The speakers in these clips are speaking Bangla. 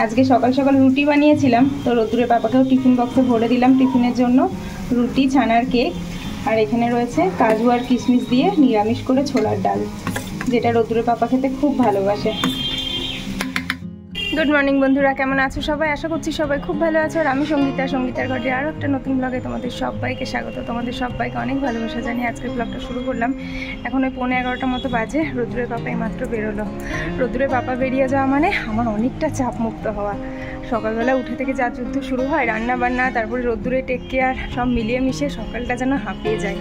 আজকে সকাল সকাল রুটি বানিয়েছিলাম, তো রোদ্দুরের পাপাকেও টিফিন বক্সে ভরে দিলাম টিফিনের জন্য রুটি, ছানার কেক। আর এখানে রয়েছে কাজু আর কিশমিশ দিয়ে নিরামিষ করে ছোলার ডাল, যেটা রোদ্দুরের পাপা খেতে খুব ভালোবাসে। গুড মর্নিং বন্ধুরা, কেমন আছো সবাই? আশা করছি সবাই খুব ভালো আছো। আর আমি সঙ্গীতার ঘরে আরও একটা নতুন ব্লগে তোমাদের সবাইকে স্বাগত। তোমাদের সবাইকে অনেক ভালোবাসা জানিয়ে আজকের ব্লগটা শুরু করলাম। এখন ওই 11:15 মতো বাজে। রোদ্দুরের পাপা এইমাত্র বেরোলো। রোদ্দুরের পাপা বেরিয়ে যাওয়া মানে আমার অনেকটা চাপ মুক্ত হওয়া। সকালবেলা উঠে থেকে যা যুদ্ধ শুরু হয়, রান্না বান্না, তারপরে রোদ্দুরে টেক কেয়ার, সব মিলিয়ে মিশিয়ে সকালটা যেন হাঁপিয়ে যায়।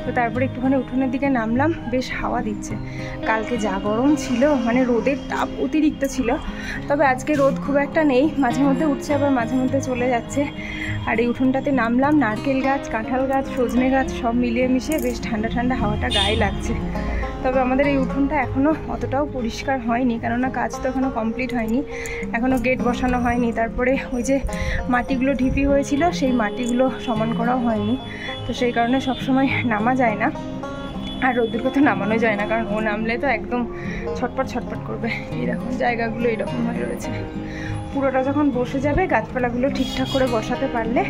তো তারপরে একটুখানি উঠোনের দিকে নামলাম, বেশ হাওয়া দিচ্ছে। কালকে যা গরম ছিল, মানে রোদের তাপ অতিরিক্ত ছিল, তবে আজকে রোদ খুব একটা নেই, মাঝে মধ্যে উঠছে আবার মাঝে মধ্যে চলে যাচ্ছে। আর এই উঠোনটাতে নামলাম, নারকেল গাছ, কাঁঠাল গাছ, সজনে গাছ সব মিলিয়ে মিশিয়ে বেশ ঠান্ডা ঠান্ডা হাওয়াটা গায়ে লাগছে। তবে আমাদের এই উঠোনটা এখনও অতটাও পরিষ্কার হয়নি, কেননা কাজ তো এখনও কমপ্লিট হয়নি, এখনও গেট বসানো হয়নি। তারপরে ওই যে মাটিগুলো ঢিপি হয়েছিল, সেই মাটিগুলো সমান করাও হয়নি, তো সেই কারণে সবসময় নামা যায় না। আর রোদ্দুরকে তো নামানো যায় না, কারণ ও নামলে তো একদম ছটপট ছটপট করবে। এইরকম জায়গাগুলো এরকম হয়ে রয়েছে। পুরোটা যখন বসে যাবে, গাছপালাগুলো ঠিকঠাক করে বসাতে পারলে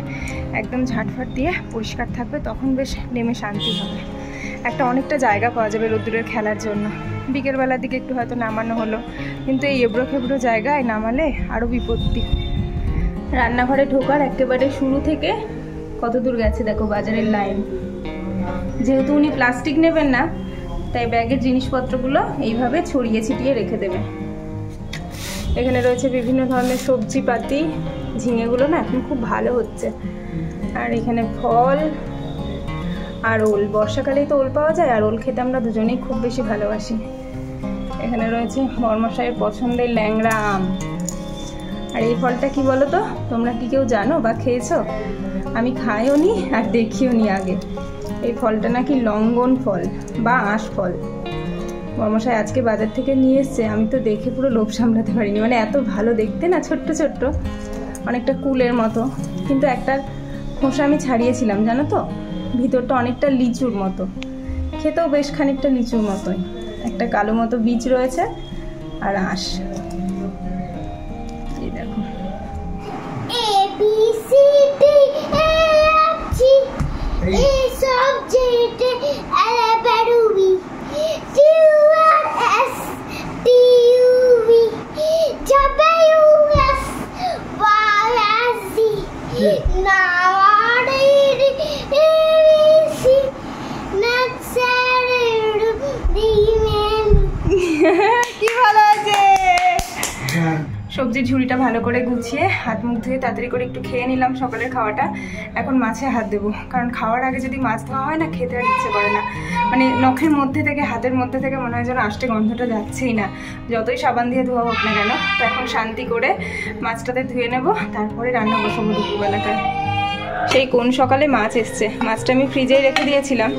একদম ঝাঁটফাট দিয়ে পরিষ্কার থাকবে, তখন বেশ নেমে শান্তি হবে। একটা অনেকটা জায়গা পাওয়া যাবে রোদ্দুরের খেলার জন্য। বিকেলবেলার দিকে একটু হয়তো নামানো হলো, কিন্তু এই এবড়ো খেবড়ো জায়গায় নামালে আরও বিপত্তি। রান্নাঘরে ঢোকার একেবারে শুরু থেকে কত দূর গেছে দেখো, বাজারের লাইন। যেহেতু উনি প্লাস্টিক নেবেন না, তাই ব্যাগের জিনিসপত্রগুলো এইভাবে ছড়িয়ে ছিটিয়ে রেখে দেবে। এখানে রয়েছে বিভিন্ন ধরনের সবজিপাতি, ঝিঙেগুলো না এখন খুব ভালো হচ্ছে। আর এখানে ফল আর ওল, বর্ষাকালেই তো ওল পাওয়া যায়, আর ওল খেতে আমরা দুজনেই খুব বেশি ভালোবাসি। এখানে রয়েছে বর্মশাইয়ের পছন্দের ল্যাংড়া আম। আর এই ফলটা কি বলো তো, তোমরা কি কেউ জানো বা খেয়েছো? আমি খাইও নি আর দেখিও নি আগে। এই ফলটা নাকি লঙ্ঘন ফল বা আঁশ ফল। বর্মশাই আজকে বাজার থেকে নিয়ে এসছে, আমি তো দেখে পুরো লোভ সামলাতে পারিনি। মানে এত ভালো দেখতে না, ছোট্ট ছোট্ট, অনেকটা কুলের মতো, কিন্তু একটা খোসা আমি ছাড়িয়েছিলাম জানো তো, ভিতরটা অনেকটা লিচুর মতো, খেতেও বেশ খানিকটা লিচুর মতোই। একটা কালো মতো বীজ রয়েছে আর আঁশ। এই দেখো, সবজির ঝুড়িটা ভালো করে গুছিয়ে হাত মুখ ধুয়ে তাড়াতাড়ি করে একটু খেয়ে নিলাম সকালের খাওয়াটা। এখন মাছে হাত দেবো, কারণ খাওয়ার আগে যদি মাছ ধোয়া হয় না, খেতে আর ইচ্ছে করে না। মানে নখের মধ্যে থেকে, হাতের মধ্যে থেকে মনে হয় যেন আষ্টে গন্ধটা যাচ্ছেই না, যতই সাবান দিয়ে ধোয়া হোক না কেন। তো এখন শান্তি করে মাছটাতে ধুয়ে নেব, তারপরে রান্না বসাবো দুপুরবেলাটায়। সেই কোন সকালে মাছ এসছে, মাছটা আমি ফ্রিজেই রেখে দিয়েছিলাম,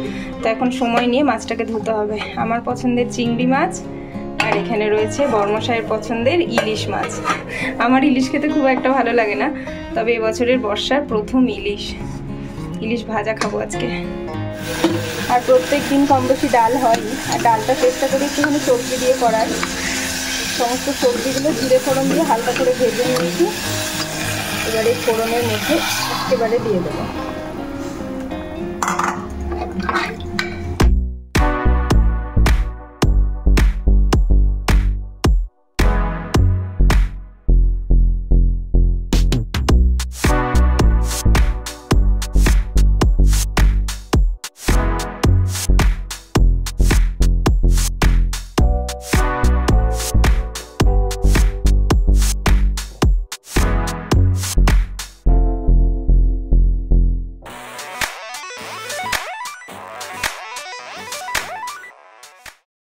তো এখন সময় নিয়ে মাছটাকে ধুতে হবে। আমার পছন্দের চিংড়ি মাছ, আর এখানে রয়েছে বর্মশাইয়ের পছন্দের ইলিশ মাছ। আমার ইলিশ খেতে খুব একটা ভালো লাগে না, তবে এবছরের বর্ষার প্রথম ইলিশ ভাজা খাবো আজকে। আর প্রত্যেক দিন কম বেশি ডাল হয়, আর ডালটা চেষ্টা করি একটুখানি সবজি দিয়ে করার। সমস্ত সবজিগুলো জিরে ফোড়ন দিয়ে হালকা করে ভেজে নিয়েছি, এবারে ফোড়নের মধ্যে একেবারে দিয়ে দেবো।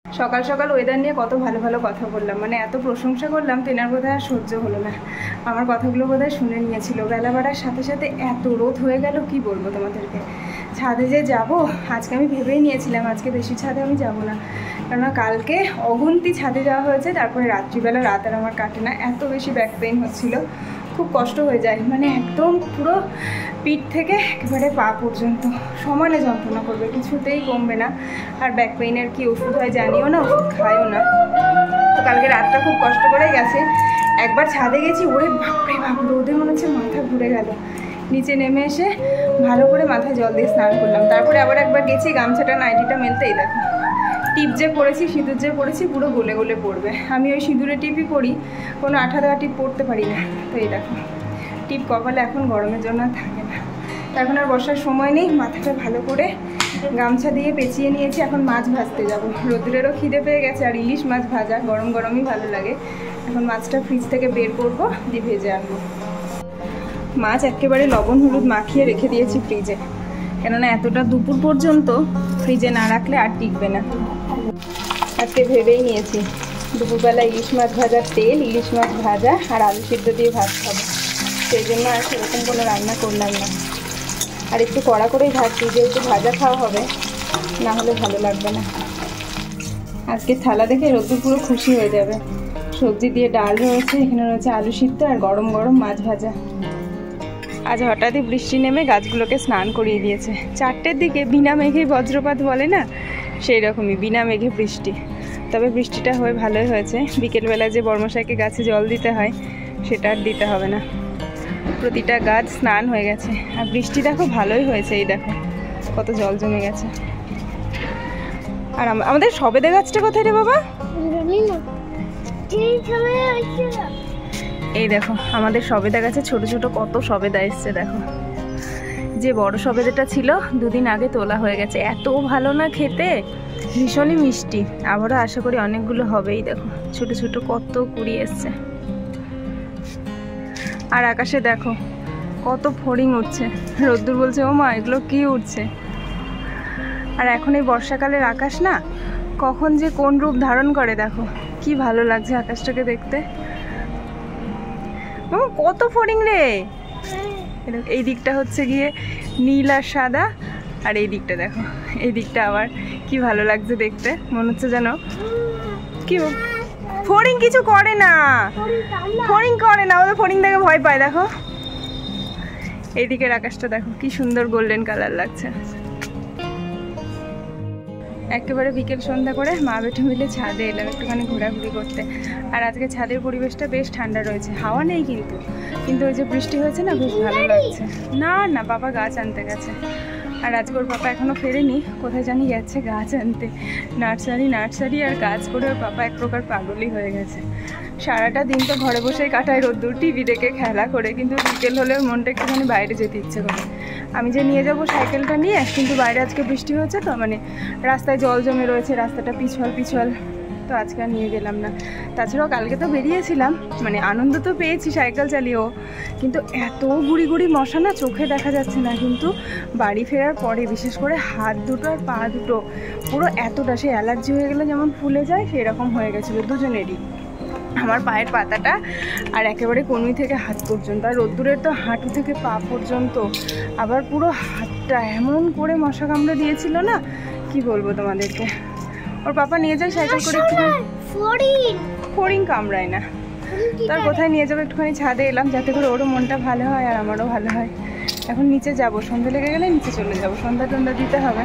সকাল সকাল ওয়েদার নিয়ে কত ভালো ভালো কথা বললাম, মানে এত প্রশংসা করলাম, তেনার বোধহয় আর সহ্য হলো না। আমার কথাগুলো বোধহয় শুনে নিয়েছিল। বেলা বাড়ার সাথে সাথে এত রোদ হয়ে গেল, কি বলবো তোমাদেরকে। ছাদে যে যাব, আজকে আমি ভেবেই নিয়েছিলাম আজকে বেশি ছাদে আমি যাব না, কেননা কালকে অগুন্তি ছাদে যাওয়া হয়েছে, তারপরে রাত্রিবেলা রাত আর আমার কাটে না, এত বেশি ব্যাক পেইন হচ্ছিল, খুব কষ্ট হয়ে যায়। মানে একদম পুরো পিঠ থেকে একেবারে পা পর্যন্ত সমানে যন্ত্রণা করবে, কিছুতেই কমবে না। আর ব্যাক পেইনের কি ওষুধ হয় জানিও না, ওষুধ খাইও না। তো কালকে রাতটা খুব কষ্ট করে গেছে। একবার ছাদে গেছি, ওরে বাপরে বাপ, রোদে মনে হচ্ছে মাথা ঘুরে গেল। নিচে নেমে এসে ভালো করে মাথায় জল দিয়ে স্নান করলাম। তারপরে আবার একবার গেছি গামছাটা নাইটিটা মেলতেই দেখো টিপ যে পরেছি, সিঁদুর যে পরেছি পুরো গলে গলে পড়বে। আমি ওই সিঁদুরে টিপই পরি, কোনো আঠা দেওয়া টিপ পরতে পারি না। তো এই দেখো টিপ কপালে এখন গরমের জন্য আর থাকে না। এখন আর বর্ষার সময় নেই, মাথাটা ভালো করে গামছা দিয়ে পেঁচিয়ে নিয়েছি। এখন মাছ ভাজতে যাব, রোদ্রেরও খিদে পেয়ে গেছে, আর ইলিশ মাছ ভাজা গরম গরমই ভালো লাগে। এখন মাছটা ফ্রিজ থেকে বের করবো, দিয়ে ভেজে আনবো। মাছ একেবারে লবণ হলুদ মাখিয়ে রেখে দিয়েছি ফ্রিজে, কেননা এতটা দুপুর পর্যন্ত ফ্রিজে না রাখলে আর টিকবে না। আজকে ভেবেই নিয়েছি দুপুরবেলা ইলিশ মাছ ভাজার তেল, ইলিশ মাছ ভাজা আর আলু সিদ্ধ দিয়ে ভাত খাবো। সেই জন্য আর সেরকম কোনো রান্না করলাম না। আর একটু কড়া করেই ভাজছি, যেহেতু ভাজা খাওয়া হবে, না হলে ভালো লাগবে না। আজকে থালা দেখে রোদ্দুর পুরো খুশি হয়ে যাবে। সবজি দিয়ে ডাল রয়েছে, এখানে রয়েছে আলু সিদ্ধ আর গরম গরম মাছ ভাজা। আজ হঠাৎই বৃষ্টি নেমে গাছগুলোকে স্নান করিয়ে দিয়েছে। 4টের দিকে বিনা মেঘেই বজ্রপাত বলে না, সেই রকমই বিনা মেঘে বৃষ্টি। তবে বৃষ্টিটা হয়ে ভালোই হয়েছে। বিকেলবেলা যে বর্মশাইকে গাছে জল দিতে হয় সেটা আর দিতে হবে না। প্রতিটা গাছ স্নান হয়ে গেছে। আর বৃষ্টি দেখো ভালোই হয়েছে, এই দেখো কত জল জমে গেছে। আর আমাদের সবেদা গাছটা কোথায় রে বাবা? এই দেখো আমাদের সবেদা গাছে ছোট ছোট কত সবেদা এসছে। দেখো যে বড় সবেদাটা ছিল 2 দিন আগে তোলা হয়ে গেছে। এত ভালো না খেতে, ভীষণই মিষ্টি। আবারও আশা করি অনেকগুলো হবেই। দেখো ছোট ছোট কত কুড়ি এসছে। আর আকাশে দেখো কত ফড়িং উঠছে। রোদ্দুর বলছে ও মা এগুলো কি উঠছে। আর এখন এই বর্ষাকালের আকাশ না কখন যে কোন রূপ ধারণ করে, দেখো কি ভালো লাগছে আকাশটাকে দেখতে। কত ফড়িং রে। এই দিকটা হচ্ছে গিয়ে নীল আর সাদা, আর এই দিকটা দেখো, এই দিকটা আবার কি ভালো লাগছে দেখতে। মনে হচ্ছে যেন কি, ফড়িং কিছু করে না, ফড়িং করে না, ওদের ফড়িং দেখে ভয় পায়। দেখো এই দিকের আকাশটা দেখো কি সুন্দর গোল্ডেন কালার লাগছে। একেবারে বিকেল সন্ধ্যা করে মা বেটে মিলে ছাদে এলাম একটুখানি ঘোরাঘুরি করতে। আর আজকে ছাদের পরিবেশটা বেশ ঠান্ডা রয়েছে, হাওয়া নেই কিন্তু ওই যে বৃষ্টি হয়েছে না, বেশ ভালো লাগছে। না না বাবা গাছ আনতে গেছে। আর আজকে ওর পাপা এখনও ফেরেনি, কোথায় জানি গেছে গাছ আনতে। নার্সারি আর গাছ করে ওর পাপা এক প্রকার পাগলই হয়ে গেছে। সারাটা দিন তো ঘরে বসেই কাটায়, রোদ্দুর টিভি দেখে খেলা করে, কিন্তু বিকেল হলে মনটা একটুখানি বাইরে যেতে ইচ্ছে করে। আমি যে নিয়ে যাব সাইকেলটা নিয়ে, কিন্তু বাইরে আজকে বৃষ্টি হয়েছে তো, মানে রাস্তায় জল জমে রয়েছে, রাস্তাটা পিছল, তো আজকে আর নিয়ে গেলাম না। তাছাড়াও কালকে তো বেরিয়েছিলাম, মানে আনন্দ তো পেয়েছি সাইকেল চালিয়েও, কিন্তু এত গুড়ি গুড়ি মশা না চোখে দেখা যাচ্ছে না, কিন্তু বাড়ি ফেরার পরে বিশেষ করে হাত দুটো আর পা দুটো পুরো এতটা, সে অ্যালার্জি হয়ে গেলে যেমন ফুলে যায় সেরকম হয়ে গেছিলো দুজনেরই। আমার পায়ের পাতাটা আর একেবারে কনুই থেকে হাত পর্যন্ত, আর রোদ্দুরের তো হাঁটু থেকে পা পর্যন্ত, আবার পুরো হাতটা এমন করে মশা কামড়ে দিয়েছিল না, কি বলবো তোমাদেরকে। ওর পাপা নিয়ে যায় সাইকেল করে, ফড়িং কামড়ায় না, তার কোথায় নিয়ে যাবো, একটুখানি ছাদে এলাম যাতে করে ওরও মনটা ভালো হয় আর আমারও ভালো হয়। এখন নিচে যাব, সন্ধ্যা লেগে গেলে নিচে চলে যাব, সন্ধ্যা টন্ধ্যা দিতে হবে।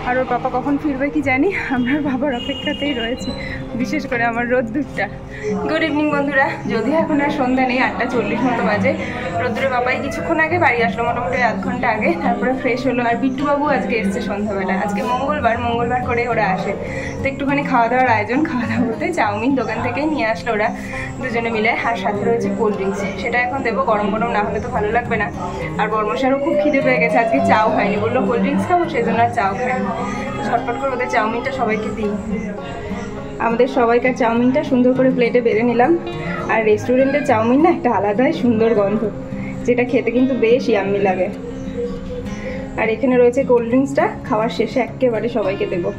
আর ওর পাপা কখন ফিরবে কি জানি, আমরা বাবার অপেক্ষাতেই রয়েছি, বিশেষ করে আমার রোদ্দুরটা। গুড ইভিনিং বন্ধুরা, যদিও এখন আর সন্ধ্যা নেই, 8:40 মতো বাজে। রোদ্দুরের বাবাই কিছুক্ষণ আগে বাড়ি আসলো, মোটামুটি আধ ঘন্টা আগে, তারপরে ফ্রেশ হলো। আর বিট্টুবাবু আজকে এসছে সন্ধ্যাবেলা, আজকে মঙ্গলবার করে ওরা আসে, তো একটুখানি খাওয়া দাওয়ার আয়োজন। খাওয়া দাওয়া বলতে চাউমিন দোকান থেকেই নিয়ে আসলো ওরা দুজনে মিলে, আর সাথে রয়েছে কোল্ড ড্রিঙ্কস, সেটা এখন দেবো, গরম না হলে তো ভালো লাগবে না। আর বর্মশারও খুব খিদে পেয়ে গেছে, আজকে চাও খায়নি, বললো কোল্ড ড্রিঙ্কস খাবো, সেই জন্য আর চাও খায়নি। ঝটপট করে ওদের চাউমিনটা সবাইকে দিই। আমাদের সবাইকার চাউমিনটা সুন্দর করে প্লেটে বেড়ে নিলাম। আর রেস্টুরেন্টের চাউমিন না একটা আলাদাই সুন্দর গন্ধ, যেটা খেতে কিন্তু বেশ ইয়াম্মি লাগে। আর এখানে রয়েছে কোল্ড ড্রিঙ্কসটা, খাওয়ার শেষে একেবারে সবাইকে দেবো।